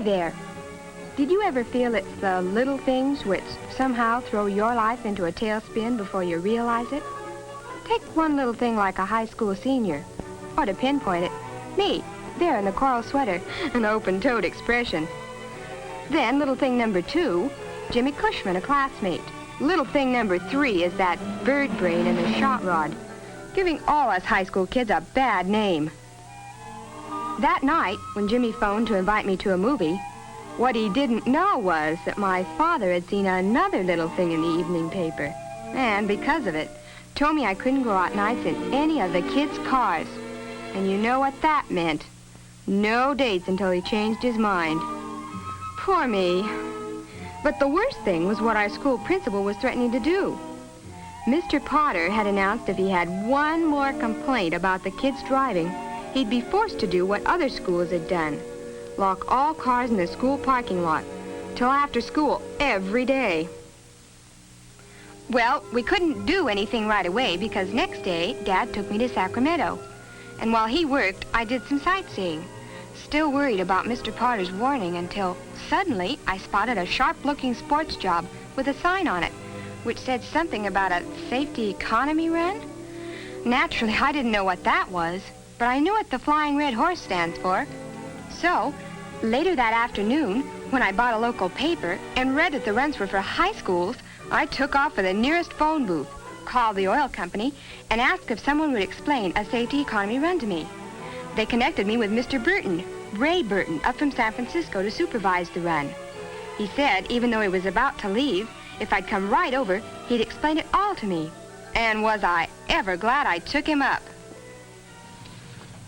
there. Did you ever feel it's the little things which somehow throw your life into a tailspin before you realize it? Take one little thing like a high school senior, or to pinpoint it, me, there in the coral sweater, an open-toed expression. Then little thing number 2, Jimmy Cushman, a classmate. Little thing number 3 is that bird brain and the shot rod, giving all us high school kids a bad name. That night, when Jimmy phoned to invite me to a movie, what he didn't know was that my father had seen another little thing in the evening paper, and because of it, told me I couldn't go out nights in any of the kids' cars. And you know what that meant. No dates until he changed his mind. Poor me. But the worst thing was what our school principal was threatening to do. Mr. Potter had announced if he had one more complaint about the kids driving, he'd be forced to do what other schools had done. Lock all cars in the school parking lot till after school every day. Well, we couldn't do anything right away because next day, Dad took me to Sacramento. And while he worked, I did some sightseeing. Still worried about Mr. Potter's warning until suddenly I spotted a sharp-looking sports job with a sign on it, which said something about a safety economy run. Naturally, I didn't know what that was, but I knew what the Flying Red Horse stands for. So, later that afternoon, when I bought a local paper and read that the runs were for high schools, I took off for the nearest phone booth, called the oil company, and asked if someone would explain a safety economy run to me. They connected me with Mr. Burton, Ray Burton, up from San Francisco to supervise the run. He said, even though he was about to leave, if I'd come right over, he'd explain it all to me. And was I ever glad I took him up.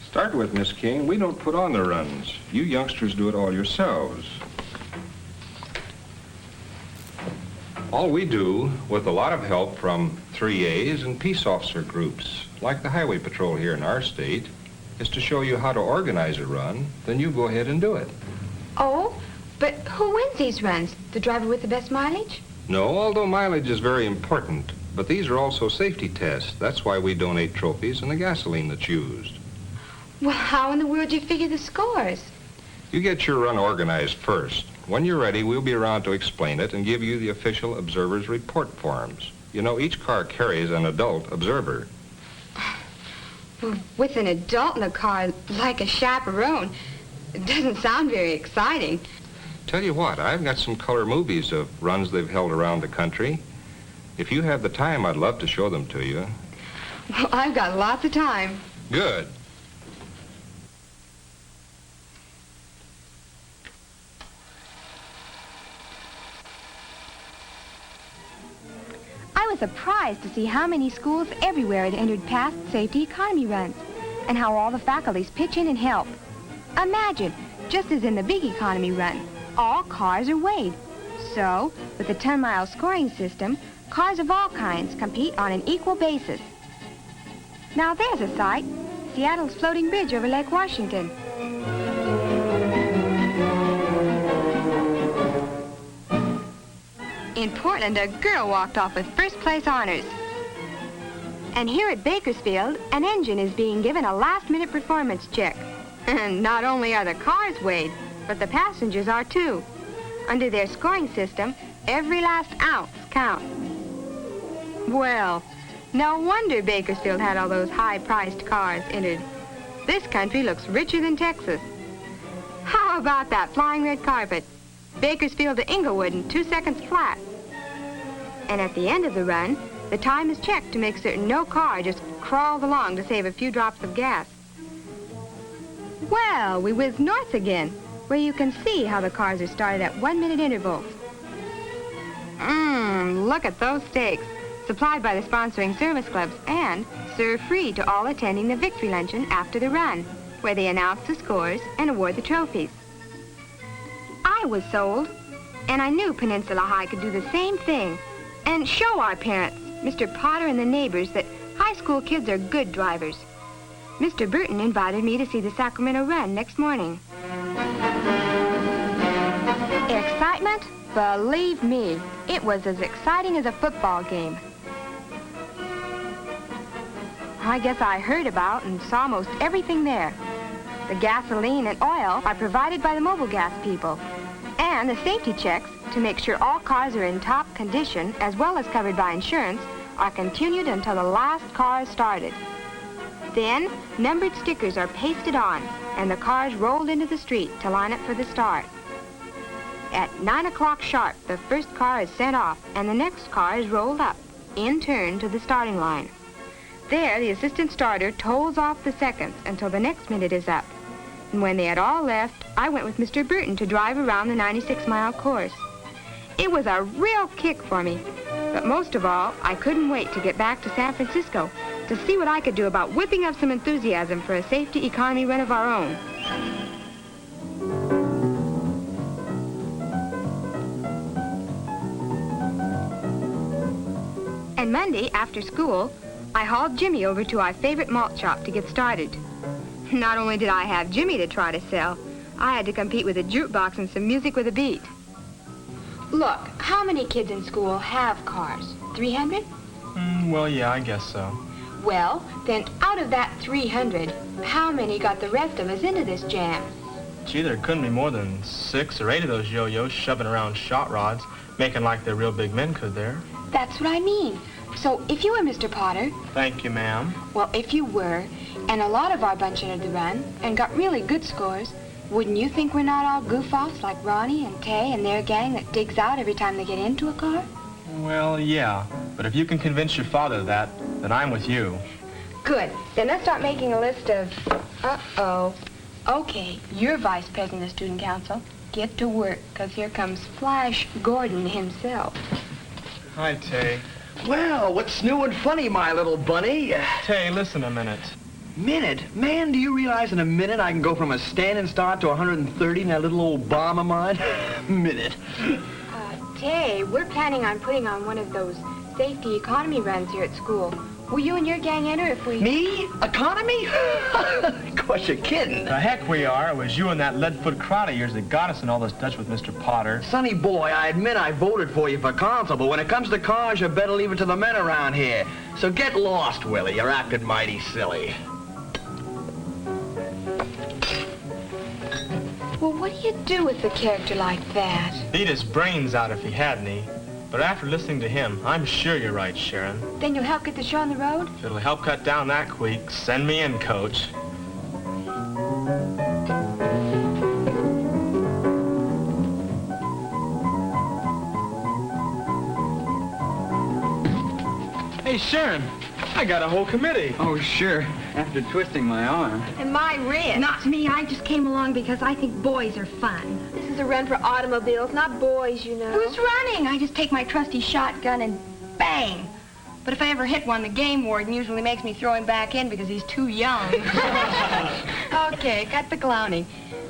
Start with, Miss King. We don't put on the runs. You youngsters do it all yourselves. All we do, with a lot of help from 3As and peace officer groups, like the Highway Patrol here in our state, is to show you how to organize a run, then you go ahead and do it. Oh, but who wins these runs? The driver with the best mileage? No, although mileage is very important, but these are also safety tests. That's why we donate trophies and the gasoline that's used. Well, how in the world do you figure the scores? You get your run organized first. When you're ready, we'll be around to explain it and give you the official observer's report forms. You know, each car carries an adult observer. Well, with an adult in the car, like a chaperone, it doesn't sound very exciting. Tell you what, I've got some color movies of runs they've held around the country. If you have the time, I'd love to show them to you. Well, I've got lots of time. Good. I was surprised to see how many schools everywhere had entered past safety economy runs, and how all the faculties pitch in and help. Imagine, just as in the big economy run, all cars are weighed. So, with the 10-mile scoring system, cars of all kinds compete on an equal basis. Now there's a sight, Seattle's floating bridge over Lake Washington. In Portland, a girl walked off with first-place honors. And here at Bakersfield, an engine is being given a last-minute performance check. And not only are the cars weighed, but the passengers are too. Under their scoring system, every last ounce counts. Well, no wonder Bakersfield had all those high-priced cars entered. This country looks richer than Texas. How about that flying red carpet? Bakersfield to Inglewood in 2 seconds flat. And at the end of the run, the time is checked to make certain no car just crawls along to save a few drops of gas. Well, we whiz north again, where you can see how the cars are started at 1-minute intervals. Look at those steaks, supplied by the sponsoring service clubs and served free to all attending the victory luncheon after the run, where they announce the scores and award the trophies. I was sold, and I knew Peninsula High could do the same thing and show our parents, Mr. Potter and the neighbors, that high school kids are good drivers. Mr. Burton invited me to see the Sacramento run next morning. Excitement? Believe me, it was as exciting as a football game. I guess I heard about and saw most everything there. The gasoline and oil are provided by the mobile gas people. And the safety checks, to make sure all cars are in top condition, as well as covered by insurance, are continued until the last car is started. Then, numbered stickers are pasted on, and the cars rolled into the street to line up for the start. At 9 o'clock sharp, the first car is sent off, and the next car is rolled up, in turn, to the starting line. There, the assistant starter tolls off the seconds until the next minute is up. And when they had all left, I went with Mr. Burton to drive around the 96-mile course. It was a real kick for me. But most of all, I couldn't wait to get back to San Francisco to see what I could do about whipping up some enthusiasm for a safety economy run of our own. And Monday, after school, I hauled Jimmy over to our favorite malt shop to get started. Not only did I have Jimmy to try to sell, I had to compete with a jukebox and some music with a beat. Look, how many kids in school have cars? 300? Well, yeah, I guess so. Well, then out of that 300, how many got the rest of us into this jam? Gee, there couldn't be more than 6 or 8 of those yo-yos shoving around shot rods, making like they're real big men, could there? That's what I mean. So if you were Mr. Potter... Thank you, ma'am. Well, if you were, and a lot of our bunch entered the run and got really good scores, wouldn't you think we're not all goof-offs like Ronnie and Tay and their gang that digs out every time they get into a car? Well, yeah. But if you can convince your father of that, then I'm with you. Good. Then let's start making a list of... Uh-oh. Okay, you're vice president of student council. Get to work, because here comes Flash Gordon himself. Hi, Tay. Well, what's new and funny, my little bunny? Tay, listen a minute. Minute? Man, do you realize in a minute I can go from a standing start to 130 in that little old bomb of mine? Minute. Tay, we're planning on putting on one of those safety economy runs here at school. Will you and your gang enter if we... Me? Economy? Of course you're kidding. The heck we are. It was you and that lead-foot crowd of yours that got us in all this Dutch with Mr. Potter. Sonny boy, I admit I voted for you for council, but when it comes to cars, you better leave it to the men around here. So get lost, Willie. You're acting mighty silly. Well, what do you do with a character like that? Beat his brains out if he had any. But after listening to him, I'm sure you're right, Sharon. Then you'll help get the show on the road? If it'll help cut down that queek, send me in, Coach. Hey, Sharon, I got a whole committee. Oh, sure. After twisting my arm. And my wrist. Not me. I just came along because I think boys are fun. This is a run for automobiles, not boys, you know. Who's running? I just take my trusty shotgun and bang. But if I ever hit one, the game warden usually makes me throw him back in because he's too young. Okay, cut the clowning.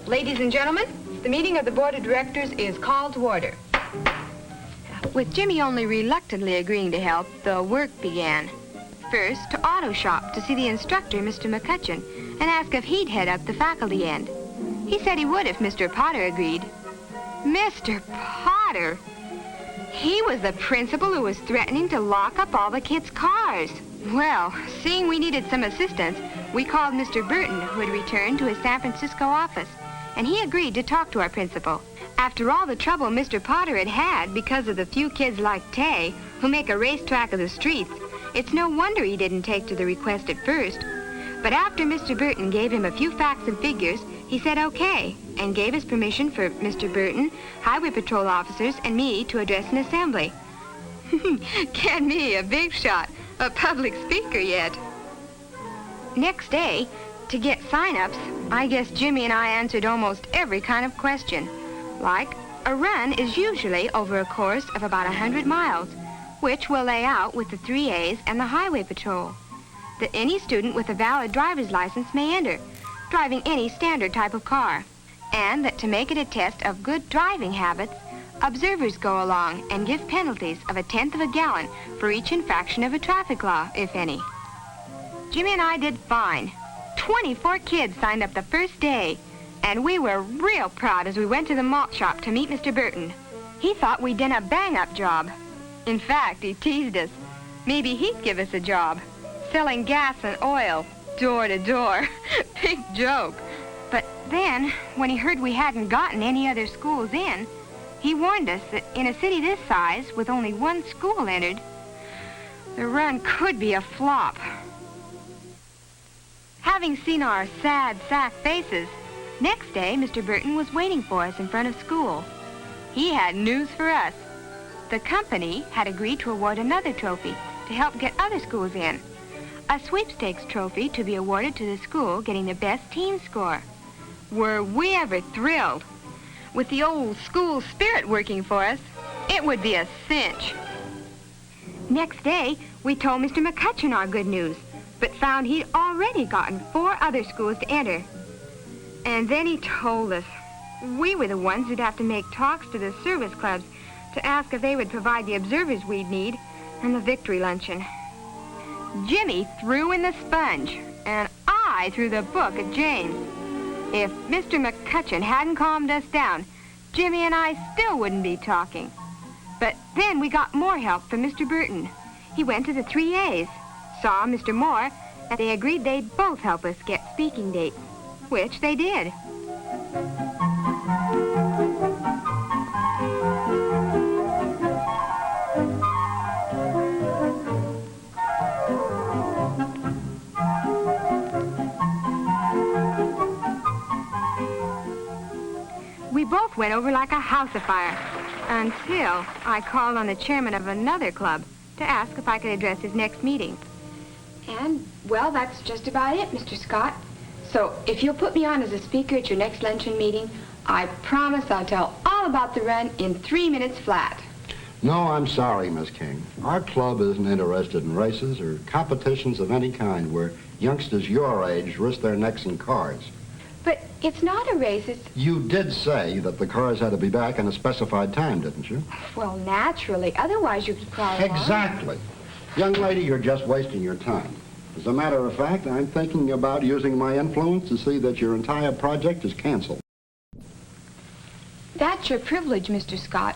Ladies and gentlemen, the meeting of the board of directors is called to order. With Jimmy only reluctantly agreeing to help, the work began. First, to auto shop to see the instructor, Mr. McCutcheon, and ask if he'd head up the faculty end. He said he would if Mr. Potter agreed. Mr. Potter? He was the principal who was threatening to lock up all the kids' cars. Well, seeing we needed some assistance, we called Mr. Burton, who had returned to his San Francisco office, and he agreed to talk to our principal. After all the trouble Mr. Potter had had because of the few kids like Tay, who make a racetrack of the streets, it's no wonder he didn't take to the request at first. But after Mr. Burton gave him a few facts and figures, he said okay, and gave us permission for Mr. Burton, highway patrol officers, and me to address an assembly. Get me, a big shot, a public speaker yet. Next day, to get sign-ups, I guess Jimmy and I answered almost every kind of question. Like, a run is usually over a course of about 100 miles, which we'll lay out with the 3As and the highway patrol. That any student with a valid driver's license may enter, driving any standard type of car. And that to make it a test of good driving habits, observers go along and give penalties of 1/10 of a gallon for each infraction of a traffic law, if any. Jimmy and I did fine. 24 kids signed up the first day, and we were real proud as we went to the malt shop to meet Mr. Burton. He thought we'd done a bang-up job. In fact, he teased us. Maybe he'd give us a job, selling gas and oil, door to door. Big joke. then, when he heard we hadn't gotten any other schools in, he warned us that in a city this size, with only one school entered, the run could be a flop. Having seen our sad sack faces, next day Mr. Burton was waiting for us in front of school. He had news for us. The company had agreed to award another trophy to help get other schools in. A sweepstakes trophy to be awarded to the school getting the best team score. Were we ever thrilled? With the old school spirit working for us, it would be a cinch. Next day, we told Mr. McCutcheon our good news, but found he'd already gotten 4 other schools to enter. And then he told us we were the ones who'd have to make talks to the service clubs to ask if they would provide the observers we'd need and the victory luncheon. Jimmy threw in the sponge, and I threw the book at James. If Mr. McCutcheon hadn't calmed us down, Jimmy and I still wouldn't be talking. But then we got more help from Mr. Burton. He went to the 3As, saw Mr. Moore, and they agreed they'd both help us get speaking dates, which they did. We both went over like a house afire, until I called on the chairman of another club to ask if I could address his next meeting. And, well, that's just about it, Mr. Scott. So, if you'll put me on as a speaker at your next luncheon meeting, I promise I'll tell all about the run in 3 minutes flat. No, I'm sorry, Miss King. Our club isn't interested in races or competitions of any kind where youngsters your age risk their necks in cars. But it's not a race, it's... You did say that the cars had to be back in a specified time, didn't you? Well, naturally. Otherwise, you could crawl along. Exactly. Young lady, you're just wasting your time. As a matter of fact, I'm thinking about using my influence to see that your entire project is canceled. That's your privilege, Mr. Scott.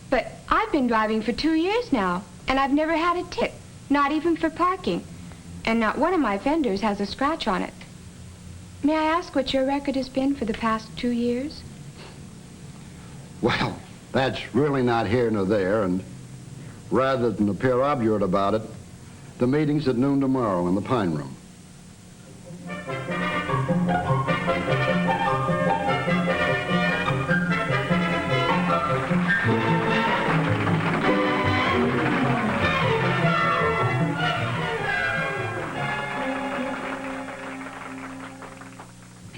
But I've been driving for 2 years now, and I've never had a tip, not even for parking. And not one of my vendors has a scratch on it. May I ask what your record has been for the past 2 years? Well, that's really not here nor there, and rather than appear obdurate about it, the meeting's at noon tomorrow in the Pine Room.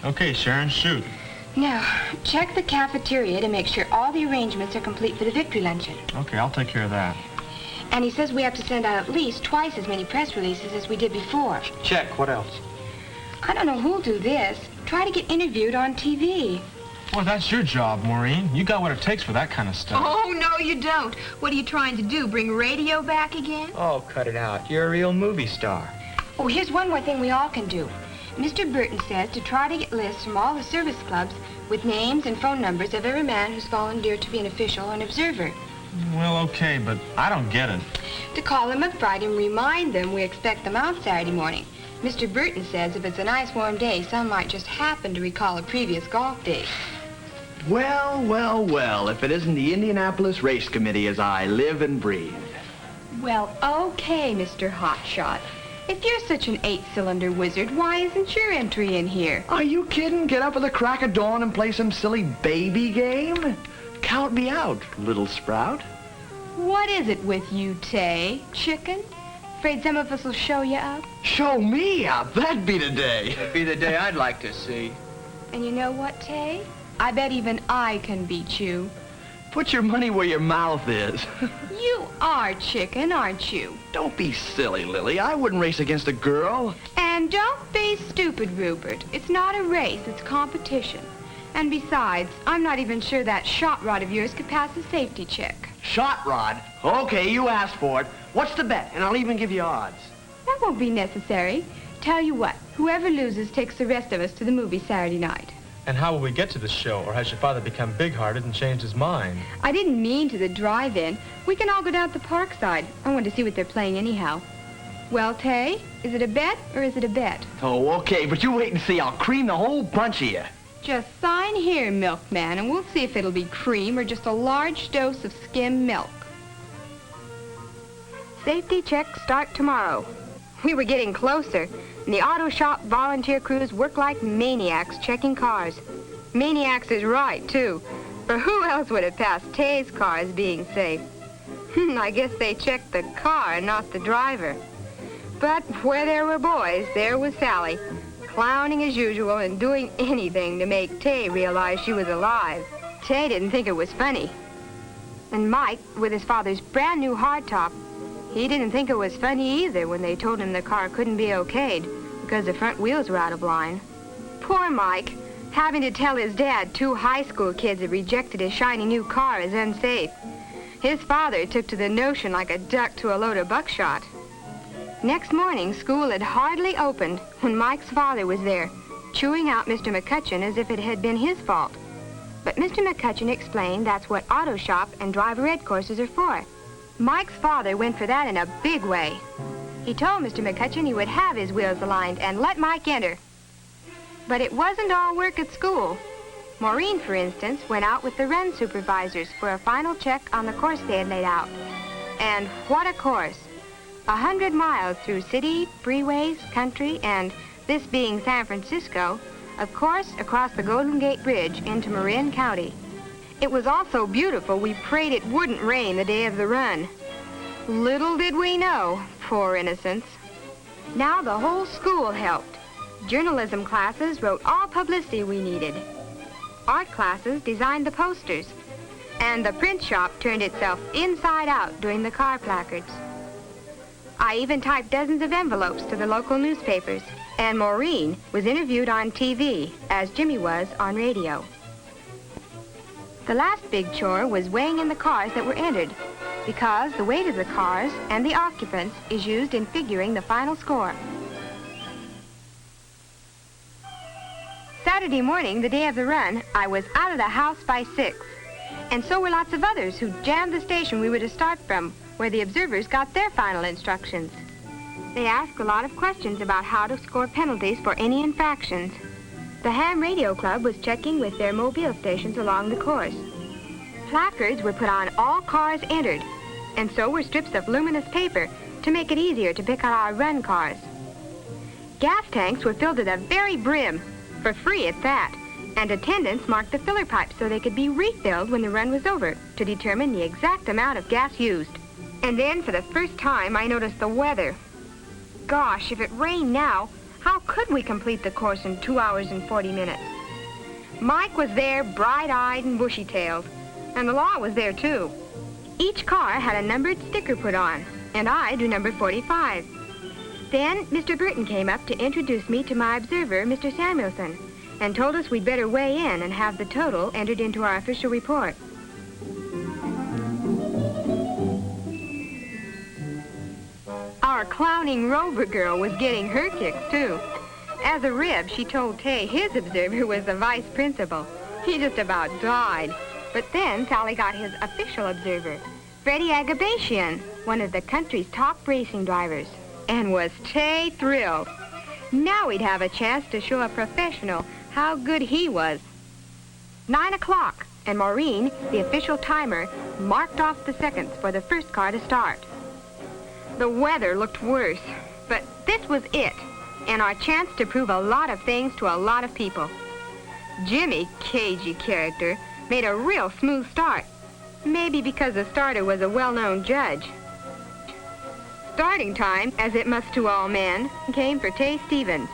Okay, Sharon, shoot. Now, check the cafeteria to make sure all the arrangements are complete for the victory luncheon. Okay, I'll take care of that. And he says we have to send out at least twice as many press releases as we did before. Check. What else? I don't know who'll do this. Try to get interviewed on TV. Well, that's your job, Maureen. You got what it takes for that kind of stuff. Oh, no, you don't. What are you trying to do, bring radio back again? Oh, cut it out. You're a real movie star. Oh, here's one more thing we all can do. Mr. Burton says to try to get lists from all the service clubs with names and phone numbers of every man who's volunteered to be an official or an observer. Well, okay, but I don't get it. To call them up Friday and remind them we expect them out Saturday morning. Mr. Burton says if it's a nice warm day, some might just happen to recall a previous golf day. Well, well, well, if it isn't the Indianapolis Race Committee as I live and breathe. Well, okay, Mr. Hotshot. If you're such an 8-cylinder wizard, why isn't your entry in here? Are you kidding? Get up at the crack of dawn and play some silly baby game? Count me out, little sprout. What is it with you, Tay? Chicken? Afraid some of us will show you up? Show me up? That'd be the day. That'd be the day I'd like to see. And you know what, Tay? I bet even I can beat you. Put your money where your mouth is. You are chicken, aren't you? Don't be silly, Lily. I wouldn't race against a girl. And don't be stupid, Rupert. It's not a race, it's competition. And besides, I'm not even sure that shot rod of yours could pass the safety check. Shot rod? Okay, you asked for it. What's the bet? And I'll even give you odds. That won't be necessary. Tell you what, whoever loses takes the rest of us to the movie Saturday night. And how will we get to the show, or has your father become big-hearted and changed his mind? I didn't mean to the drive-in. We can all go down to the park side. I want to see what they're playing anyhow. Well, Tay, is it a bet or is it a bet? Oh, okay, but you wait and see. I'll cream the whole bunch of you. Just sign here, milkman, and we'll see if it'll be cream or just a large dose of skim milk. Safety checks start tomorrow. We were getting closer, and the auto shop volunteer crews work like maniacs checking cars. Maniacs is right, too, for who else would have passed Tay's car as being safe? I guess they checked the car, not the driver. But where there were boys, there was Sally, clowning as usual and doing anything to make Tay realize she was alive. Tay didn't think it was funny. And Mike, with his father's brand new hardtop, he didn't think it was funny either when they told him the car couldn't be okayed because the front wheels were out of line. Poor Mike, having to tell his dad 2 high school kids had rejected his shiny new car as unsafe. His father took to the notion like a duck to a load of buckshot. Next morning, school had hardly opened when Mike's father was there, chewing out Mr. McCutcheon as if it had been his fault. But Mr. McCutcheon explained that's what auto shop and driver ed courses are for. Mike's father went for that in a big way. He told Mr. McCutcheon he would have his wheels aligned and let Mike enter. But it wasn't all work at school. Maureen, for instance, went out with the run supervisors for a final check on the course they had laid out. And what a course! 100 miles through city, freeways, country, and, this being San Francisco, of course, across the Golden Gate Bridge into Marin County. It was all so beautiful we prayed it wouldn't rain the day of the run. Little did we know, poor innocents. Now the whole school helped. Journalism classes wrote all publicity we needed. Art classes designed the posters. And the print shop turned itself inside out doing the car placards. I even typed dozens of envelopes to the local newspapers. And Maureen was interviewed on TV, as Jimmy was on radio. The last big chore was weighing in the cars that were entered, because the weight of the cars and the occupants is used in figuring the final score. Saturday morning, the day of the run, I was out of the house by 6. And so were lots of others who jammed the station we were to start from, where the observers got their final instructions. They asked a lot of questions about how to score penalties for any infractions. The Ham Radio Club was checking with their mobile stations along the course. Placards were put on all cars entered, and so were strips of luminous paper to make it easier to pick out our run cars. Gas tanks were filled to the very brim, for free at that, and attendants marked the filler pipes so they could be refilled when the run was over to determine the exact amount of gas used. And then, for the first time, I noticed the weather. Gosh, if it rained now, how could we complete the course in 2 hours and 40 minutes? Mike was there, bright-eyed and bushy-tailed, and the law was there, too. Each car had a numbered sticker put on, and I drew number 45. Then Mr. Burton came up to introduce me to my observer, Mr. Samuelson, and told us we'd better weigh in and have the total entered into our official report. Our clowning Rover girl was getting her kicks, too. As a rib, she told Tay his observer was the vice principal. He just about died. But then Sally got his official observer, Freddie Agabashian, one of the country's top racing drivers. And was Tay thrilled. Now we'd have a chance to show a professional how good he was. 9 o'clock, and Maureen, the official timer, marked off the seconds for the first car to start. The weather looked worse, but this was it, and our chance to prove a lot of things to a lot of people. Jimmy, cagey character, made a real smooth start, maybe because the starter was a well-known judge. Starting time, as it must to all men, came for Tay Stevens.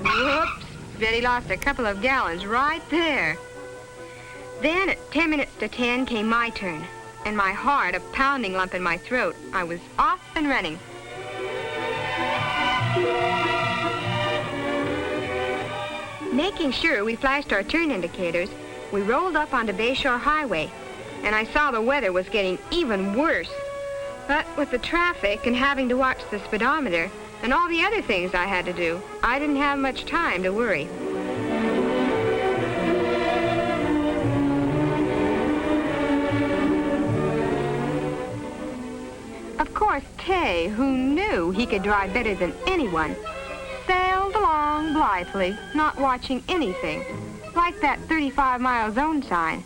Whoops, bet he lost a couple of gallons right there. Then at 10 minutes to 10 came my turn, and my heart a pounding lump in my throat. I was off and running. Making sure we flashed our turn indicators, we rolled up onto Bayshore Highway, and I saw the weather was getting even worse. But with the traffic and having to watch the speedometer and all the other things I had to do, I didn't have much time to worry. Of course, Tay, who knew he could drive better than anyone, sailed along along blithely, not watching anything, like that 35-mile zone sign.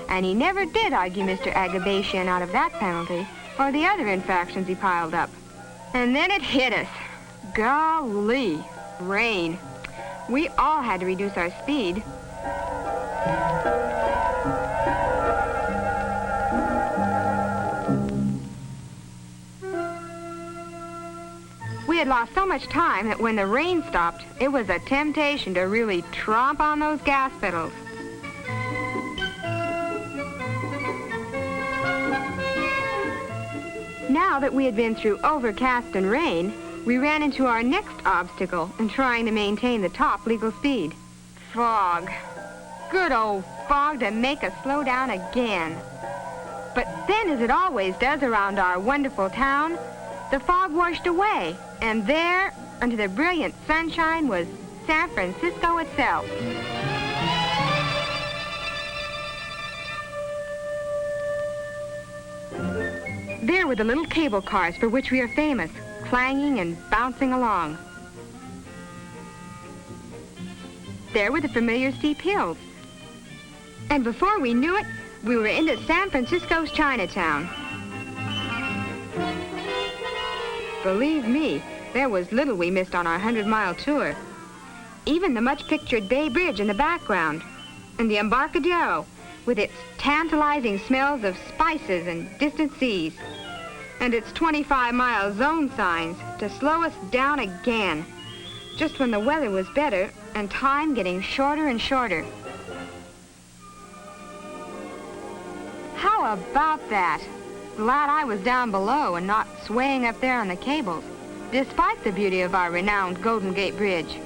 And he never did argue Mr. Agabatian out of that penalty, or the other infractions he piled up. And then it hit us. Golly, rain. We all had to reduce our speed. We had lost so much time that when the rain stopped, it was a temptation to really tromp on those gas pedals. Now that we had been through overcast and rain, we ran into our next obstacle in trying to maintain the top legal speed. Fog. Good old fog to make us slow down again. But then, as it always does around our wonderful town, the fog washed away, and there, under the brilliant sunshine, was San Francisco itself. There were the little cable cars for which we are famous, clanging and bouncing along. There were the familiar steep hills. And before we knew it, we were into San Francisco's Chinatown. Believe me, there was little we missed on our 100-mile tour. Even the much-pictured Bay Bridge in the background, and the Embarcadero, with its tantalizing smells of spices and distant seas, and its 25-mile zone signs to slow us down again, just when the weather was better and time getting shorter and shorter. How about that? Glad I was down below and not swaying up there on the cables, despite the beauty of our renowned Golden Gate Bridge.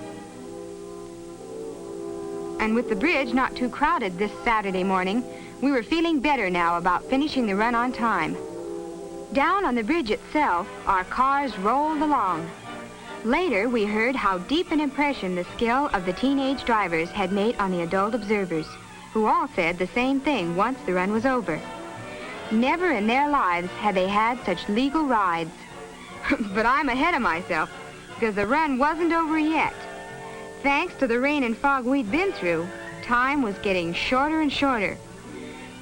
And with the bridge not too crowded this Saturday morning, we were feeling better now about finishing the run on time. Down on the bridge itself, our cars rolled along. Later, we heard how deep an impression the skill of the teenage drivers had made on the adult observers, who all said the same thing once the run was over. Never in their lives had they had such legal rides. But I'm ahead of myself, because the run wasn't over yet. Thanks to the rain and fog we'd been through, time was getting shorter and shorter.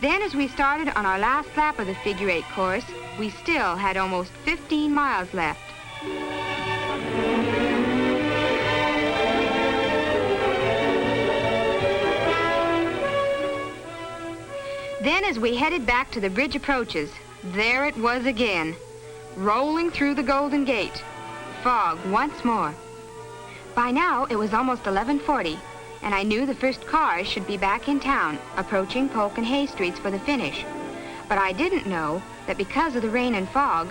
Then as we started on our last lap of the figure-8 course, we still had almost 15 miles left. Then as we headed back to the bridge approaches, there it was again, rolling through the Golden Gate. Fog once more. By now, it was almost 11:40, and I knew the first cars should be back in town, approaching Polk and Hay Streets for the finish. But I didn't know that because of the rain and fog,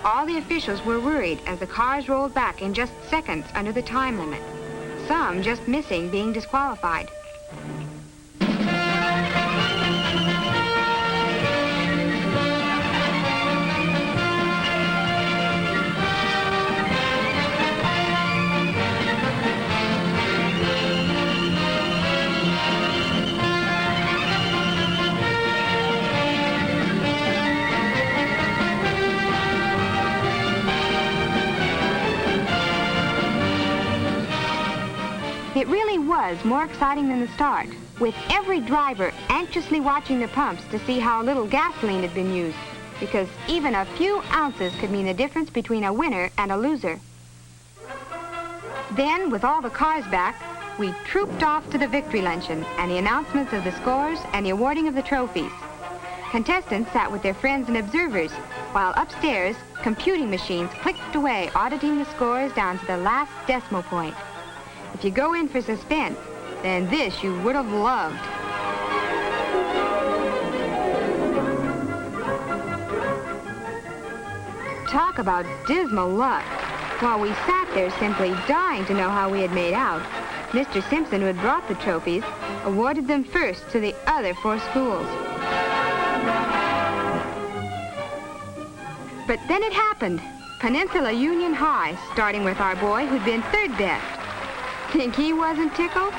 all the officials were worried as the cars rolled back in just seconds under the time limit, some just missing being disqualified. It really was more exciting than the start, with every driver anxiously watching the pumps to see how little gasoline had been used, because even a few ounces could mean the difference between a winner and a loser. Then, with all the cars back, we trooped off to the victory luncheon and the announcements of the scores and the awarding of the trophies. Contestants sat with their friends and observers, while upstairs, computing machines clicked away, auditing the scores down to the last decimal point. If you go in for suspense, then this you would have loved. Talk about dismal luck. While we sat there simply dying to know how we had made out, Mr. Simpson, who had brought the trophies, awarded them first to the other 4 schools. But then it happened. Peninsula Union High, starting with our boy who'd been 3rd best. Think he wasn't tickled?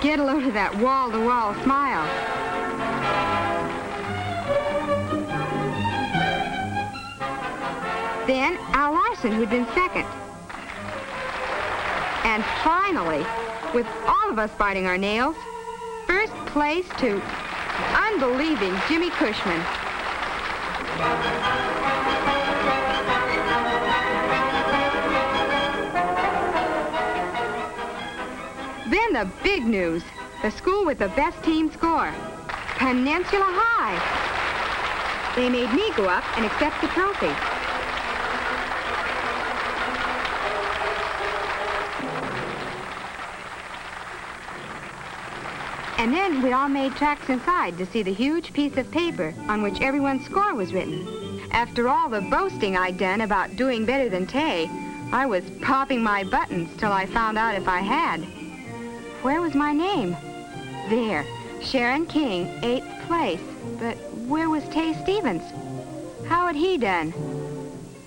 Get a load of that wall-to-wall smile. Then Al Larson, who'd been 2nd. And finally, with all of us biting our nails, first place to unbelieving Jimmy Cushman. Then the big news, the school with the best team score, Peninsula High. They made me go up and accept the trophy. And then we all made tracks inside to see the huge piece of paper on which everyone's score was written. After all the boasting I'd done about doing better than Tay, I was popping my buttons till I found out if I had. Where was my name? There, Sharon King, 8th place. But where was Tay Stevens? How had he done?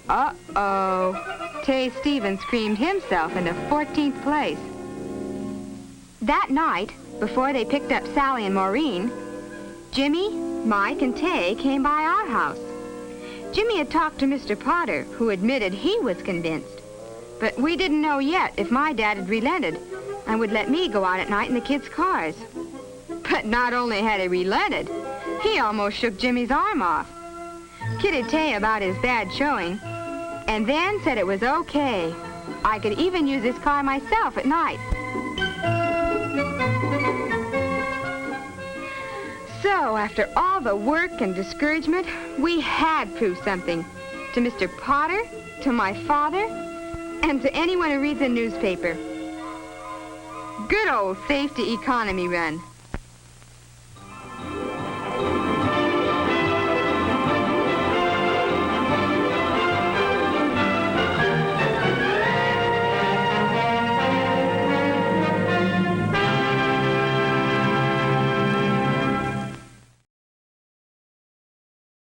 Uh-oh. Tay Stevens screamed himself into 14th place. That night, before they picked up Sally and Maureen, Jimmy, Mike, and Tay came by our house. Jimmy had talked to Mr. Potter, who admitted he was convinced. But we didn't know yet if my dad had relented and would let me go out at night in the kids' cars. But not only had he relented, he almost shook Jimmy's arm off, kidded Tay about his bad showing, and then said it was okay. I could even use his car myself at night. So, after all the work and discouragement, we had proved something. To Mr. Potter, to my father, and to anyone who reads a newspaper. Good old safety economy run.